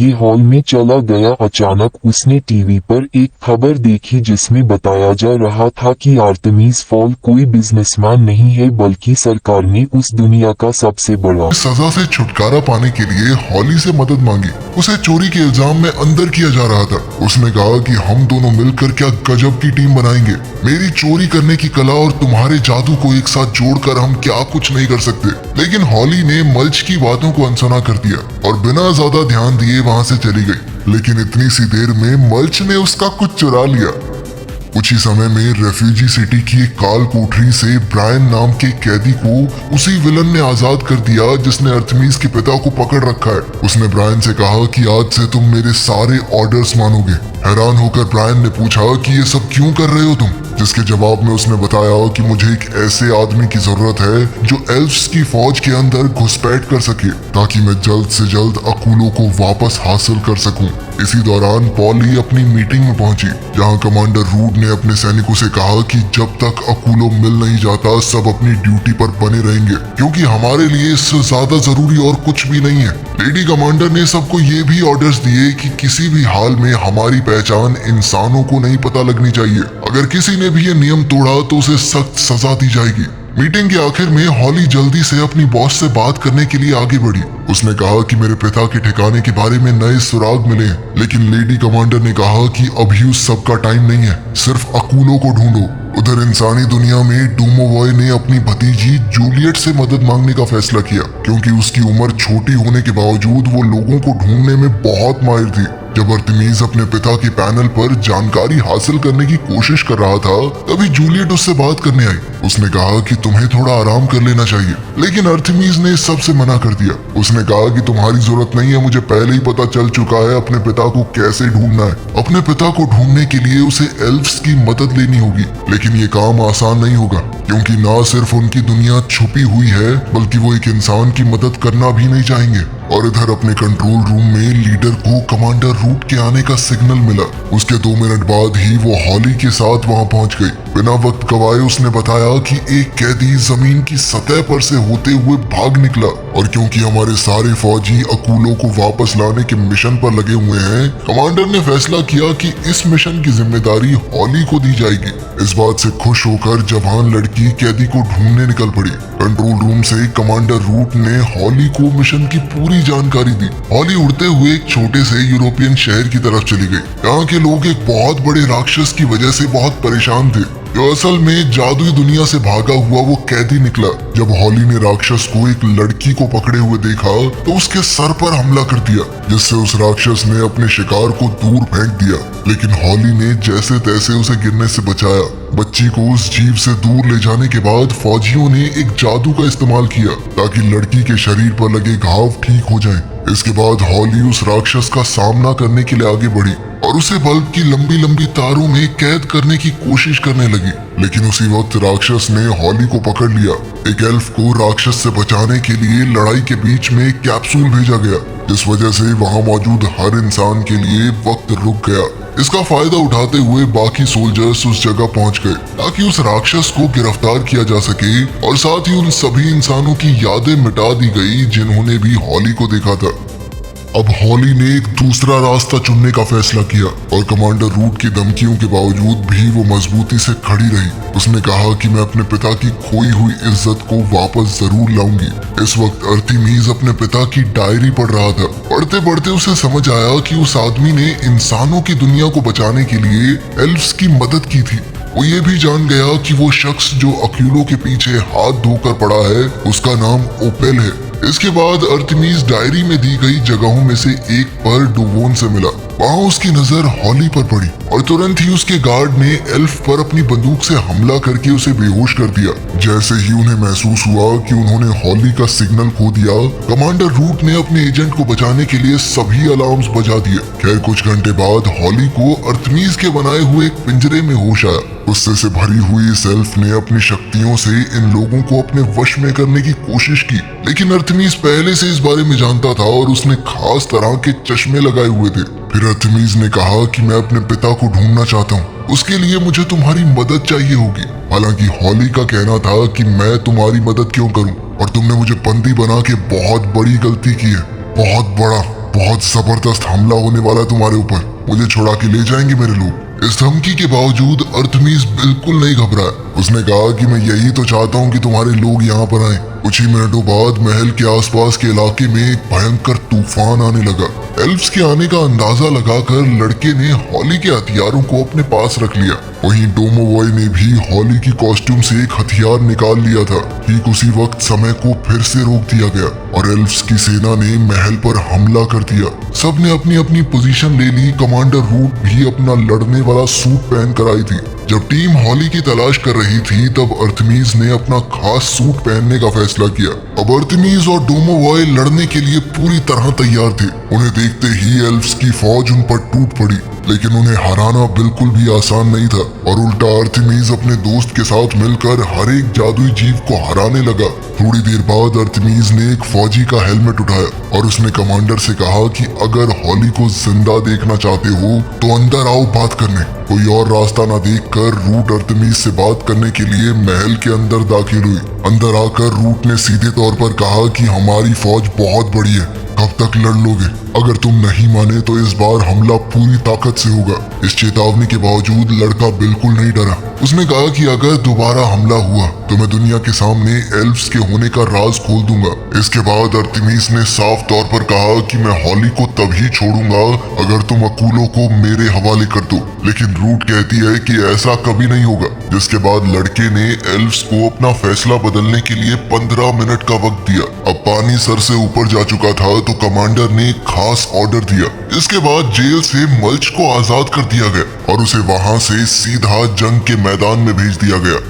ये हॉल में चला गया। अचानक उसने टीवी पर एक खबर देखी जिसमें बताया जा रहा था कि आर्तेमिस फॉल कोई बिजनेसमैन नहीं है बल्कि सरकार ने उस दुनिया का सबसे बड़ा सजा से छुटकारा पाने के लिए हॉली से मदद मांगी। उसे चोरी के इल्जाम में अंदर किया जा रहा था। उसने कहा कि हम दोनों मिलकर क्या गजब की टीम बनाएंगे। मेरी चोरी करने की कला और तुम्हारे जादू को एक साथ जोड़कर हम क्या कुछ नहीं कर सकते। लेकिन हॉली ने मल्च की बातों को अनसुना कर दिया और बिना ज्यादा ध्यान दिए वहां से चली गई। लेकिन इतनी सी देर में मल्च ने उसका कुछ चुरा लिया। कुछ ही समय में रेफ्यूजी सिटी की एक काल कोठरी से ब्रायन नाम के कैदी को उसी विलन ने आजाद कर दिया जिसने आर्तेमिस के पिता को पकड़ रखा है। उसने ब्रायन से कहा कि आज से तुम मेरे सारे ऑर्डर्स मानोगे। हैरान होकर ब्रायन ने पूछा कि ये सब क्यों कर रहे हो तुम, जिसके जवाब में उसने बताया कि मुझे एक ऐसे आदमी की जरूरत है जो एल्फ्स की फौज के अंदर घुसपैठ कर सके ताकि मैं जल्द से जल्द अकूलों को वापस हासिल कर सकूं। इसी दौरान पॉली अपनी मीटिंग में पहुंची जहां कमांडर रूड ने अपने सैनिकों से कहा कि जब तक अकूलो मिल नहीं जाता सब अपनी ड्यूटी पर बने रहेंगे क्योंकि हमारे लिए इससे ज्यादा जरूरी और कुछ भी नहीं है। लेडी कमांडर ने सबको ये भी ऑर्डर्स दिए कि किसी भी हाल में हमारी पहचान इंसानों को नहीं पता लगनी चाहिए। अगर किसी ने भी ये नियम तोड़ा तो उसे सख्त सजा दी जाएगी। मीटिंग के आखिर में हॉली जल्दी से अपनी बॉस से बात करने के लिए आगे बढ़ी। उसने कहा कि मेरे पिता के ठिकाने के बारे में नए सुराग मिले हैं। लेकिन लेडी कमांडर ने कहा कि अभी उस सब का टाइम नहीं है, सिर्फ अकूलों को ढूंढो। उधर इंसानी दुनिया में डूमोवॉय ने अपनी भतीजी जूलियट से मदद मांगने का फैसला किया क्योंकि उसकी उम्र छोटी होने के बावजूद वो लोगों को ढूंढने में बहुत माहिर थी। जब आर्तेमिस अपने पिता के पैनल पर जानकारी हासिल करने की कोशिश कर रहा था तभी जूलियट उससे बात करने आई। उसने कहा कि तुम्हें थोड़ा आराम कर लेना चाहिए, लेकिन आर्तेमिस ने सबसे मना कर दिया। उसने कहा कि तुम्हारी जरूरत नहीं है, मुझे पहले ही पता चल चुका है अपने पिता को कैसे ढूंढना है। अपने पिता को ढूंढने के लिए उसे एल्फ्स की मदद लेनी होगी, लेकिन ये काम आसान नहीं होगा क्योंकि ना सिर्फ उनकी दुनिया छुपी हुई है बल्कि वो एक इंसान की मदद करना भी नहीं चाहेंगे। और इधर अपने कंट्रोल रूम में लीडर को कमांडर रूट के आने का सिग्नल मिला। उसके 2 मिनट बाद ही वो हॉली के साथ वहां पहुंच गई। बिना वक्त गवाए उसने बताया कि एक कैदी जमीन की सतह पर से होते हुए भाग निकला और क्योंकि हमारे सारे फौजी अकूलों को वापस लाने के मिशन पर लगे हुए हैं, कमांडर ने फैसला किया कि इस मिशन की जिम्मेदारी हॉली को दी जाएगी। इस बात से खुश होकर जवान लड़की कैदी को ढूंढने निकल पड़ी। कंट्रोल रूम से कमांडर रूट ने हॉली को मिशन की पूरी जानकारी दी। हॉली उड़ते हुए एक छोटे से यूरोपियन शहर की तरफ चली गई। यहाँ के लोग एक बहुत बड़े राक्षस की वजह से बहुत परेशान थे जो असल में जादुई दुनिया से भागा हुआ वो कैदी निकला। जब हॉली ने राक्षस को एक लड़की को पकड़े हुए देखा तो उसके सर पर हमला कर दिया जिससे उस राक्षस ने अपने शिकार को दूर फेंक दिया। लेकिन हॉली ने जैसे तैसे उसे गिरने से बचाया। बच्ची को उस जीव से दूर ले जाने के बाद फौजियों ने एक जादू का इस्तेमाल किया ताकि लड़की के शरीर पर लगे घाव ठीक हो जाएं। इसके बाद हॉली उस राक्षस का सामना करने के लिए आगे बढ़ी और उसे बल्ब की लंबी लंबी तारों में कैद करने की कोशिश करने लगी। लेकिन उसी वक्त राक्षस ने हॉली को पकड़ लिया। एक एल्फ को राक्षस से बचाने के लिए लड़ाई के बीच में एक कैप्सूल भेजा गया जिस वजह से वहां मौजूद हर इंसान के लिए वक्त रुक गया। इसका फायदा उठाते हुए बाकी सोल्जर्स उस जगह पहुंच गए ताकि उस राक्षस को गिरफ्तार किया जा सके और साथ ही उन सभी इंसानों की यादें मिटा दी गई जिन्होंने भी हॉली को देखा था। अब हॉली ने एक दूसरा रास्ता चुनने का फैसला किया और कमांडर रूट की धमकियों के बावजूद भी वो मजबूती से खड़ी रही। उसने कहा कि मैं अपने पिता की खोई हुई इज्जत को वापस जरूर लाऊंगी। इस वक्त आर्तेमिस अपने पिता की डायरी पढ़ रहा था। पढ़ते पढ़ते उसे समझ आया कि उस आदमी ने इंसानों की दुनिया को बचाने के लिए एल्फ्स की मदद की थी। वो ये भी जान गया कि वो शख्स जो अक्यूलों के पीछे हाथ धोकर पड़ा है उसका नाम ओपेल है। इसके बाद आर्तेमिस डायरी में दी गई जगहों में से एक पर डुवोन से मिला। वहां उसकी नजर हॉली पर पड़ी और तुरंत ही उसके गार्ड ने एल्फ पर अपनी बंदूक से हमला करके उसे बेहोश कर दिया। जैसे ही उन्हें महसूस हुआ कि उन्होंने हॉली का सिग्नल खो दिया, कमांडर रूट ने अपने एजेंट को बचाने के लिए सभी अलार्म्स बजा दिए। खैर कुछ घंटे बाद हॉली को आर्तेमिस के बनाए हुए एक पिंजरे में होश आया। गुस्से से भरी हुई इस एल्फ ने अपनी शक्तियों से इन लोगों को अपने वश में करने की कोशिश की, लेकिन आर्तेमिस पहले से इस बारे में जानता था और उसने खास तरह के चश्मे लगाए हुए थे। फिर आर्तेमिस ने कहा कि मैं अपने पिता को ढूंढना चाहता हूँ, उसके लिए मुझे तुम्हारी मदद चाहिए होगी। हालांकि हॉली का कहना था कि मैं तुम्हारी मदद क्यों करूं और तुमने मुझे बंदी बना के बहुत बड़ी गलती की है, बहुत बड़ा। बहुत जबरदस्त हमला होने वाला है तुम्हारे ऊपर, मुझे छुड़ा के ले जाएंगे मेरे लोग। इस धमकी के बावजूद अर्थमीज बिल्कुल नहीं घबराया। उसने कहा कि मैं यही तो चाहता हूँ कि तुम्हारे लोग यहाँ पर आए। कुछ ही मिनटों बाद महल के आसपास के इलाके में एक भयंकर तूफान आने लगा। एल्फ्स के आने का अंदाजा लगाकर लड़के ने हॉली के हथियारों को अपने पास रख लिया। वहीं डोमोवॉय ने भी हॉली की कॉस्ट्यूम से एक हथियार निकाल लिया था। ठीक उसी वक्त समय को फिर से रोक दिया गया और एल्फ्स की सेना ने महल पर हमला कर दिया। सबने अपनी अपनी पोजीशन ले ली। कमांडर रूट भी अपना लड़ने वाला सूट पहन कर आई थी। जब टीम हॉली की तलाश कर रही थी तब अर्थमीज ने अपना खास सूट पहनने का फैसला किया। अब अर्थमीज और डोमोवॉय लड़ने के लिए पूरी तरह तैयार थे। उन्हें देखते ही एल्फ्स की फौज उन पर टूट पड़ी, लेकिन उन्हें हराना बिल्कुल भी आसान नहीं था और उल्टा अर्थमीज अपने दोस्त के साथ मिलकर हर एक जादुई जीव को हराने लगा। थोड़ी देर बाद अर्थमीज ने एक फौजी का हेलमेट उठाया और उसने कमांडर से कहा कि अगर हॉली को जिंदा देखना चाहते हो तो अंदर आओ बात करने। कोई और रास्ता न देखकर रूट अर्थमीज से बात करने के लिए महल के अंदर दाखिल हुई। अंदर आकर रूट ने सीधे तौर पर कहा कि हमारी फौज बहुत बड़ी है, कब तक लड़ लोगे? अगर तुम नहीं माने तो इस बार हमला पूरी ताकत से होगा। इस चेतावनी के बावजूद लड़का बिल्कुल नहीं डरा। उसने कहा कि अगर दोबारा हमला हुआ तो मैं दुनिया के सामने एल्फ्स के होने का राज खोल दूंगा। इसके बाद अर्थमीज ने साफ तौर पर कहा कि मैं हॉली को तभी छोड़ूंगा अगर तुम अकूलों को मेरे हवाले कर दो। लेकिन रूट कहती है कि ऐसा कभी नहीं होगा। जिसके बाद लड़के ने एल्फ्स को अपना फैसला बदलने के लिए 15 मिनट का वक्त दिया। अब पानी सर से ऊपर जा चुका था तो कमांडर ने खास ऑर्डर दिया। इसके बाद जेल से मल्च को आजाद कर दिया गया और उसे वहां से सीधा जंग के मैदान में भेज दिया गया।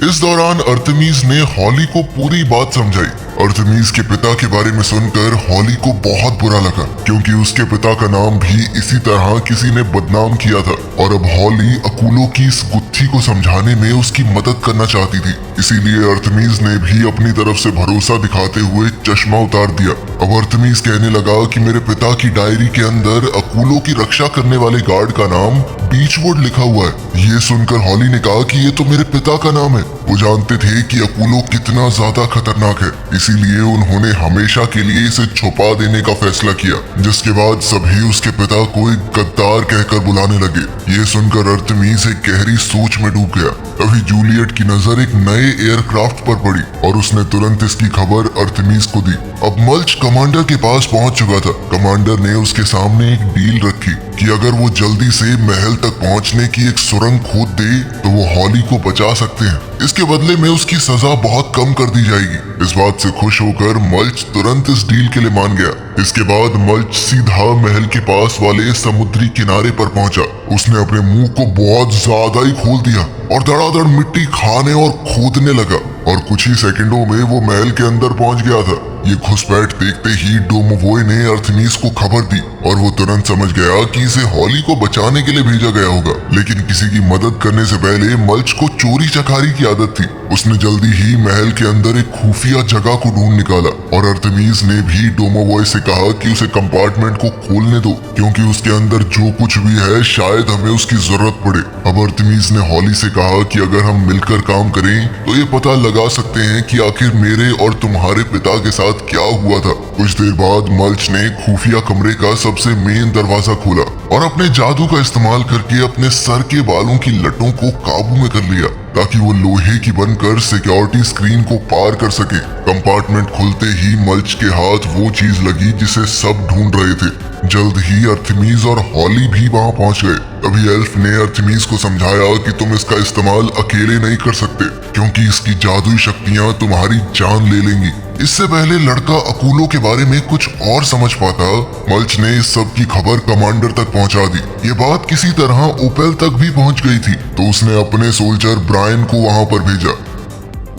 इस दौरान अर्थमीज ने हॉली को पूरी बात समझाई। अर्थमीज के पिता के बारे में सुनकर हॉली को बहुत बुरा लगा, क्योंकि उसके पिता का नाम भी इसी तरह किसी ने बदनाम किया था और अब हॉली अकूलों की इस गुत्थी को समझाने में उसकी मदद करना चाहती थी। इसीलिए अर्थमीज ने भी अपनी तरफ से भरोसा दिखाते हुए चश्मा उतार दिया। अब अर्थमीज कहने लगा कि मेरे पिता की डायरी के अंदर अकूलों की रक्षा करने वाले गार्ड का नाम बीचवुड लिखा हुआ है। ये सुनकर हॉली ने कहा कि ये तो मेरे पिता का नाम है। वो जानते थे कि अकूलो कितना ज्यादा खतरनाक है, इसीलिए उन्होंने हमेशा के लिए इसे छुपा देने का फैसला किया। जिसके बाद सभी उसके पिता को एक गद्दार कहकर बुलाने लगे। ये सुनकर अर्थमीज एक गहरी सोच में डूब गया। तभी जूलियट की नजर एक नए एयरक्राफ्ट पर पड़ी और उसने तुरंत इसकी खबर अर्थमीज को दी। अब मल्च कमांडर के पास पहुंच चुका था। कमांडर ने उसके सामने एक डील रखी कि अगर वो जल्दी से महल तक पहुंचने की एक सुरंग खोद दे तो वो हॉली को बचा सकते हैं। इसके बदले में उसकी सजा बहुत कम कर दी जाएगी। इस बात से खुश होकर मल्च तुरंत इस डील के लिए मान गया। इसके बाद मल्च सीधा महल के पास वाले समुद्री किनारे पर पहुंचा। उसने अपने मुंह को बहुत ज्यादा ही खोल दिया और धड़ाधड़ मिट्टी खाने और खोदने लगा और कुछ ही सेकंडों में वो महल के अंदर पहुंच गया था। ये घुसपैठ देखते ही डोमोवॉय ने अर्थमीज को खबर दी और वो तुरंत समझ गया कि इसे हॉली को बचाने के लिए भेजा गया होगा। लेकिन किसी की मदद करने से पहले मल्च को चोरी चकारी की आदत थी। उसने जल्दी ही महल के अंदर एक खुफिया जगह को ढूंढ निकाला और अर्थमीज ने भी डोमोवॉय से कहा कि उसे कंपार्टमेंट को खोलने दो, क्योंकि उसके अंदर जो कुछ भी है शायद हमें उसकी जरूरत पड़े। अब अर्थमीज ने हॉली से कहा कि अगर हम मिलकर काम करें तो ये पता लगा सकते हैं कि आखिर मेरे और तुम्हारे पिता के साथ क्या हुआ था। कुछ देर बाद मल्च ने खुफिया कमरे का सबसे मेन दरवाजा खोला और अपने जादू का इस्तेमाल करके अपने सर के बालों की लटों को काबू में कर लिया ताकि वो लोहे की बनकर सिक्योरिटी स्क्रीन को पार कर सके। कंपार्टमेंट खुलते ही मल्च के हाथ वो चीज लगी जिसे सब ढूंढ रहे थे। जल्द ही अर्थमीज और हॉली भी वहां पहुंच गए। तभी एल्फ ने अर्थमीज को समझाया कि तुम इसका इस्तेमाल अकेले नहीं कर सकते, क्योंकि इसकी जादुई शक्तियां तुम्हारी जान ले लेंगी। इससे पहले लड़का अकूलों के बारे में कुछ और समझ पाता, मल्च ने इस सब की खबर कमांडर तक पहुंचा दी। ये बात किसी तरह ओपेल तक भी पहुंच गई थी, तो उसने अपने सोल्जर ब्रायन को वहां पर भेजा।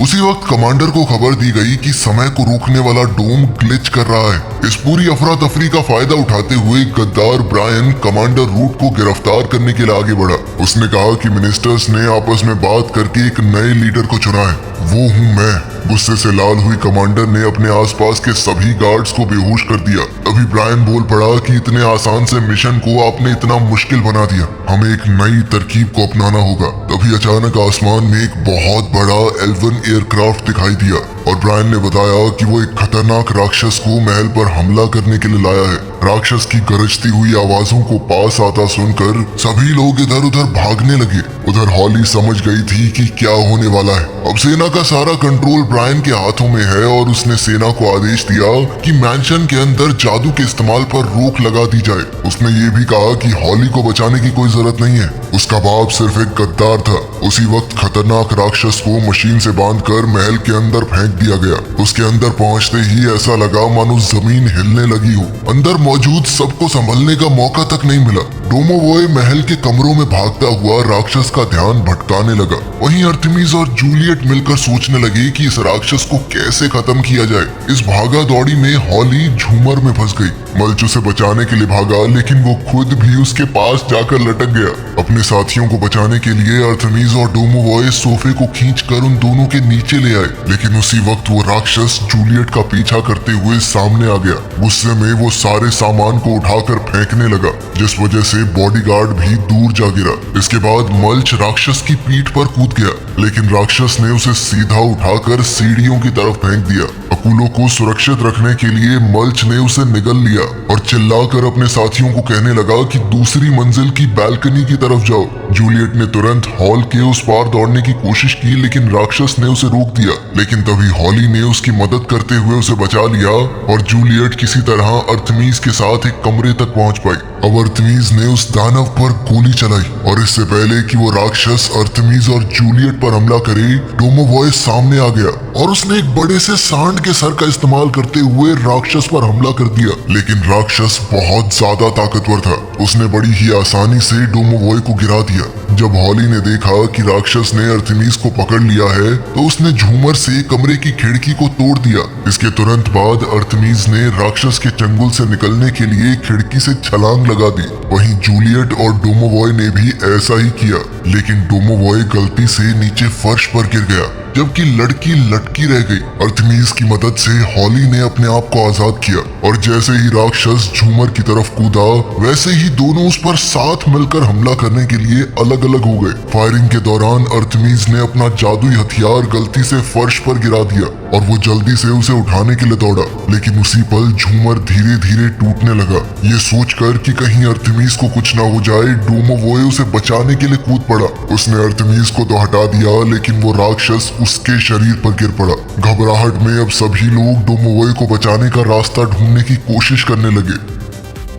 उसी वक्त कमांडर को खबर दी गई कि समय को रोकने वाला डोम ग्लिच कर रहा है। इस पूरी अफरा तफरी का फायदा उठाते हुए गद्दार ब्रायन कमांडर रूट को गिरफ्तार करने के लिए आगे बढ़ा। उसने कहा कि मिनिस्टर्स ने आपस में बात करके एक नए लीडर को चुना है, वो हूँ मैं। गुस्से से लाल हुई कमांडर ने अपने आसपास के सभी गार्ड्स को बेहोश कर दिया। तभी ब्रायन बोल पड़ा कि इतने आसान से मिशन को आपने इतना मुश्किल बना दिया, हमें एक नई तरकीब को अपनाना होगा। तभी तभी अचानक आसमान में एक बहुत बड़ा एल्वन एयरक्राफ्ट दिखाई दिया और ब्रायन ने बताया कि वो एक खतरनाक राक्षस को महल पर हमला करने के लिए लाया है। राक्षस की गरजती हुई आवाजों को पास आता सुनकर सभी लोग इधर उधर भागने लगे। उधर हॉली समझ गई थी कि क्या होने वाला है। अब सेना का सारा कंट्रोल ब्रायन के हाथों में है और उसने सेना को आदेश दिया कि मैंशन के अंदर जादू के इस्तेमाल पर रोक लगा दी जाए। उसने ये भी कहा कि हॉली को बचाने की कोई जरूरत नहीं है, उसका बाप सिर्फ एक गद्दार था। उसी वक्त खतरनाक राक्षस को मशीन से बांधकर महल के अंदर फेंक दिया गया। उसके अंदर पहुंचते ही ऐसा लगा मानो जमीन हिलने लगी हो। अंदर मौजूद सबको संभलने का मौका तक नहीं मिला। डोमोवॉय महल के कमरों में भागता हुआ राक्षस का ध्यान भटकाने लगा। वहीं आर्टेमिस और जूलियट मिलकर सोचने लगे कि इस राक्षस को कैसे खत्म किया जाए। इस भागा दौड़ी में हॉली झूमर में फंस गई। मल्च उसे बचाने के लिए भागा, लेकिन वो खुद भी उसके पास जाकर लटक गया। अपने साथियों को बचाने के लिए आर्टेमिस और डोमोवॉय सोफे को खींचकर उन दोनों के नीचे ले आए, लेकिन उसी वक्त वो राक्षस जूलियट का पीछा करते हुए सामने आ गया। गुस्से में वो सारे सामान को उठाकर फेंकने लगा, जिस वजह से बॉडीगार्ड भी दूर जा गिरा। इसके बाद मल्च राक्षस की पीठ पर कूद गया, लेकिन राक्षस ने उसे सीधा उठाकर सीढ़ियों की तरफ फेंक दिया। अकुलो को सुरक्षित रखने के लिए मल्च ने उसे निगल लिया और चिल्लाकर अपने साथियों को कहने लगा कि दूसरी मंजिल की बालकनी की तरफ जाओ। जूलियट ने तुरंत हॉल के उस पार दौड़ने की कोशिश की, लेकिन राक्षस ने उसे रोक दिया। लेकिन तभी हॉली ने उसकी मदद करते हुए उसे बचा लिया और जूलियट किसी तरह आर्टेमिस के साथ एक कमरे तक पहुंच पाई। अब आर्टेमिस ने उस दानव पर गोली चलाई और इससे पहले कि वो राक्षस आर्टेमिस और जूलियट पर हमला करे, डोमोवॉय सामने आ गया और उसने एक बड़े से सांड के सर का इस्तेमाल करते हुए राक्षस पर हमला कर दिया। लेकिन राक्षस बहुत ज्यादा ताकतवर था। उसने बड़ी ही आसानी से डोमोवॉय को गिरा दिया। जब हॉली ने देखा कि राक्षस ने आर्टेमिस को पकड़ लिया है, तो उसने झूमर से कमरे की खिड़की को तोड़ दिया। इसके तुरंत बाद आर्टेमिस ने राक्षस के चंगुल से निकलने के लिए खिड़की से छलांग लगा दी। वहीं जूलियट और डोमोवॉय ने भी ऐसा ही किया, लेकिन डोमोवॉय गलती से नीचे फर्श पर गिर गया, जबकि लड़की लटकी रह गई। आर्टेमिस की मदद से हॉली ने अपने आप को आजाद किया और जैसे ही राक्षस झूमर की तरफ कूदा, वैसे ही दोनों उस पर साथ मिलकर हमला करने के लिए अलग अलग हो गए। फायरिंग के दौरान आर्टेमिस ने अपना जादुई हथियार गलती से फर्श पर गिरा दिया और वो जल्दी से उसे उठाने के लिए दौड़ा, लेकिन उसी पल झूमर धीरे धीरे टूटने लगा। ये सोचकर कि कहीं आर्टेमिस को कुछ ना हो जाए, डोमोवॉय उसे बचाने के लिए कूद पड़ा। उसने आर्टेमिस को तो हटा दिया, लेकिन वो राक्षस उसके शरीर पर गिर पड़ा। घबराहट में अब सभी लोग डोमोवॉय को बचाने का रास्ता ढूंढने की कोशिश करने लगे।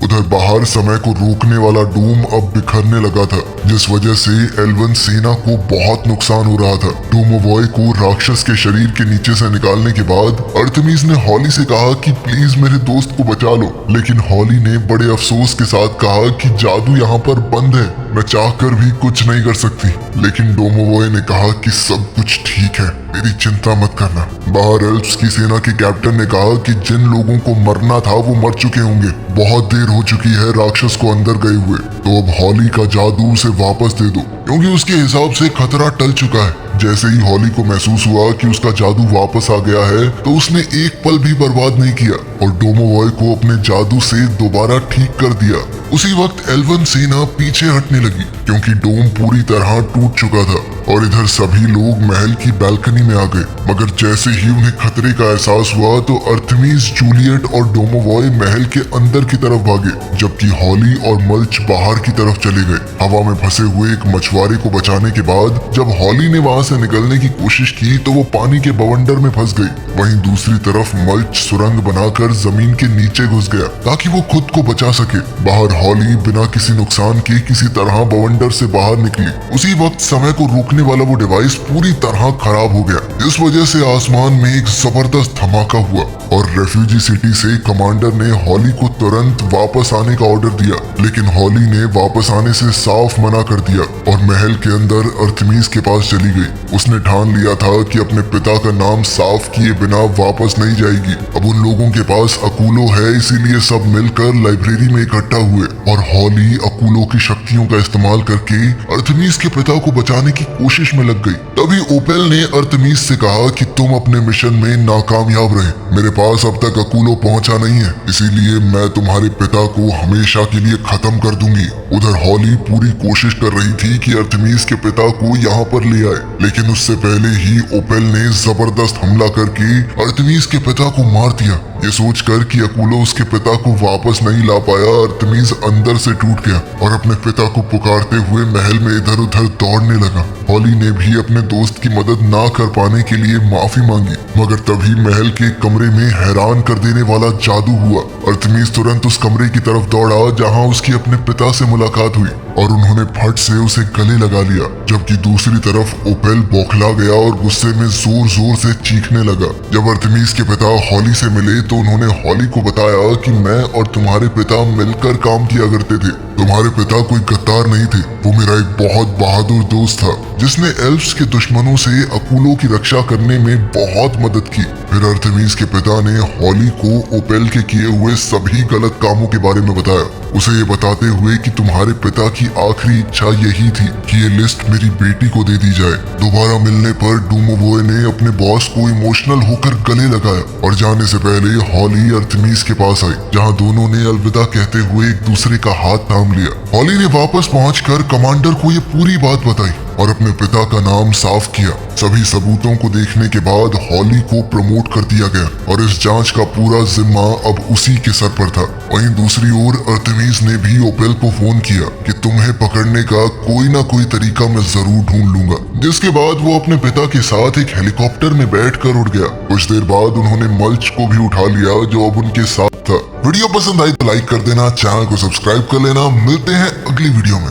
उधर बाहर समय को रोकने वाला डूम अब बिखरने लगा था, जिस वजह से एल्वन सेना को बहुत नुकसान हो रहा था। डोमोवॉय को राक्षस के शरीर के नीचे से निकालने के बाद आर्टेमिस ने हॉली से कहा कि प्लीज मेरे दोस्त को बचा लो, लेकिन हॉली ने बड़े अफसोस के साथ कहा कि जादू यहाँ पर बंद है, मैं चाहकर भी कुछ नहीं कर सकती। लेकिन डोमोवॉय ने कहा कि सब कुछ ठीक है, मेरी चिंता मत करना। बाहर एल्फ्स की सेना के कैप्टन ने कहा कि जिन लोगों को मरना था वो मर चुके होंगे, बहुत देर हो चुकी है राक्षस को अंदर गए हुए, तो अब हॉली का जादू उसे वापस दे दो, क्योंकि उसके हिसाब से खतरा टल चुका है। जैसे ही हॉली को महसूस हुआ कि उसका जादू वापस आ गया है, तो उसने एक पल भी बर्बाद नहीं किया और डोमोवॉय को अपने जादू से दोबारा ठीक कर दिया। उसी वक्त एल्वन सेना पीछे हटने लगी, क्योंकि डोम पूरी तरह टूट चुका था और इधर सभी लोग महल की बालकनी में आ गए। मगर जैसे ही उन्हें खतरे का एहसास हुआ, तो आर्टेमिस, जूलियट और डोमोवॉय महल के अंदर की तरफ भागे, जबकि हॉली और मल्च बाहर की तरफ चले गए। हवा में फंसे हुए एक मछुआरे को बचाने के बाद जब हॉली ने वहां से निकलने की कोशिश की, तो वो पानी के बवंडर में फंस गई। वहीं दूसरी तरफ मल्च सुरंग बनाकर जमीन के नीचे घुस गया ताकि वो खुद को बचा सके। बाहर हॉली बिना किसी नुकसान के किसी तरह बवंडर से बाहर निकली। उसी वक्त समय को रोकने वाला वो डिवाइस पूरी तरह खराब हो गया। इस वजह से आसमान में एक जबरदस्त धमाका हुआ और रेफ्यूजी सिटी से कमांडर ने हॉली को तुरंत वापस आने का ऑर्डर दिया, लेकिन हॉली ने वापस आने से साफ मना कर दिया और महल के अंदर आर्टेमिस के पास चली गई। उसने ठान लिया था कि अपने पिता का नाम साफ किए बिना वापस नहीं जाएगी। अब उन लोगों के पास अकुलो है, इसीलिए सब मिलकर लाइब्रेरी में इकट्ठा हुए और हॉली अकुलो की शक्तियों का इस्तेमाल करके आर्टेमिस के पिता को बचाने की कोशिश में लग गई। तभी ओपेल ने आर्टेमिस से कहा कि तुम अपने मिशन में नाकामयाब रहे, मेरे पास अब तक अकूलो पहुंचा नहीं है, इसीलिए मैं तुम्हारे पिता को हमेशा के लिए खत्म कर दूंगी। उधर हॉली पूरी कोशिश कर रही थी कि अर्थमीस के पिता को यहाँ पर ले आए, लेकिन उससे पहले ही ओपेल ने जबरदस्त हमला करके अर्थमीस के पिता को मार दिया। ये सोचकर कि अकूलो उसके पिता को वापस नहीं ला पाया, अर्थमीस अंदर से टूट गया और अपने पिता को पुकारते हुए महल में इधर उधर दौड़ने लगा। हॉली ने भी अपने दोस्त की मदद ना कर पाने के लिए माफी मांगी, मगर तभी महल के कमरे में हैरान कर देने वाला जादू हुआ। अर्थमीस तुरंत उस कमरे की तरफ दौड़ा जहां उसकी अपने पिता से मुलाकात हुई और उन्होंने फट से उसे गले लगा लिया, जबकि दूसरी तरफ ओपेल बौखला गया और गुस्से में जोर जोर से चीखने लगा। जब अर्थमीस के पिता हॉली से मिले तो उन्होंने हॉली को बताया कि मैं और तुम्हारे पिता मिलकर काम किया करते थे। तुम्हारे पिता कोई गद्दार नहीं थे, वो मेरा एक बहुत बहादुर दोस्त था जिसने एल्फ्स के दुश्मनों से अकूलो की रक्षा करने में बहुत मदद की। फिर अर्थमीस के पिता ने हॉली को ओपेल के किए हुए सभी गलत कामों के बारे में बताया, उसे ये बताते हुए कि तुम्हारे पिता की आखिरी इच्छा यही थी कि ये लिस्ट मेरी बेटी को दे दी जाए। दोबारा मिलने पर डूमोबॉय ने अपने बॉस को इमोशनल होकर गले लगाया और जाने से पहले हॉली अर्थमीस के पास आई, जहां दोनों ने अलविदा कहते हुए एक दूसरे का हाथ थाम लिया। हॉली ने वापस पहुंचकर कमांडर को ये पूरी बात बताई और अपने पिता का नाम साफ किया। सभी सबूतों को देखने के बाद हॉली को प्रमोट कर दिया गया और इस जांच का पूरा जिम्मा अब उसी के सर पर था। वहीं दूसरी ओर अर्थमीस ने भी ओपेल को फोन किया कि तुम्हें पकड़ने का कोई ना कोई तरीका मैं जरूर ढूंढ लूंगा, जिसके बाद वो अपने पिता के साथ एक हेलीकॉप्टर में बैठकर उड़ गया। कुछ देर बाद उन्होंने मल्च को भी उठा लिया जो अब उनके साथ था। वीडियो पसंद आई तो लाइक कर देना, चैनल को सब्सक्राइब कर लेना। मिलते हैं अगली वीडियो में।